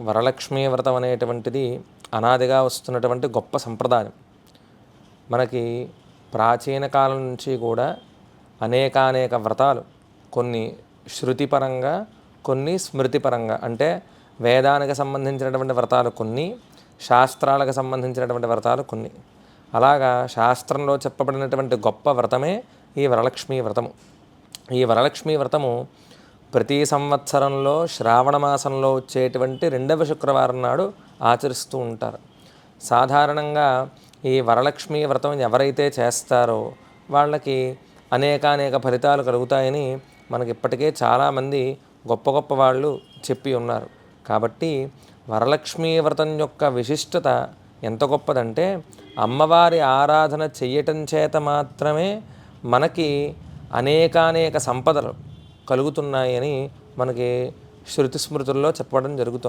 వరలక్ష్మీ వ్రతం అనేటువంటిది అనాదిగా వస్తున్నటువంటి గొప్ప సంప్రదాయం. మనకి ప్రాచీన కాలం నుంచి కూడా అనేకానేక వ్రతాలు, కొన్ని శృతిపరంగా, కొన్ని స్మృతిపరంగా, అంటే వేదానికి సంబంధించినటువంటి వ్రతాలు కొన్ని, శాస్త్రాలకు సంబంధించినటువంటి వ్రతాలు కొన్ని. అలాగా శాస్త్రంలో చెప్పబడినటువంటి గొప్ప వ్రతమే ఈ వరలక్ష్మీ వ్రతము. ఈ వరలక్ష్మీ వ్రతము ప్రతి సంవత్సరంలో శ్రావణ మాసంలో వచ్చేటువంటి 2వ శుక్రవారం నాడు ఆచరిస్తూ ఉంటారు. సాధారణంగా ఈ వరలక్ష్మీ వ్రతం ఎవరైతే చేస్తారో వాళ్ళకి అనేకానేక ఫలితాలు కలుగుతాయని మనకి ఇప్పటికే చాలామంది గొప్ప గొప్ప వాళ్ళు చెప్పి ఉన్నారు. కాబట్టి వరలక్ష్మీ వ్రతం యొక్క విశిష్టత ఎంత గొప్పదంటే, అమ్మవారి ఆరాధన చెయ్యటం చేత మాత్రమే మనకి అనేకానేక సంపదలు కలుగుతున్నాయని మనకి శృతి స్మృతుల్లో చెప్పడం జరుగుతుంది.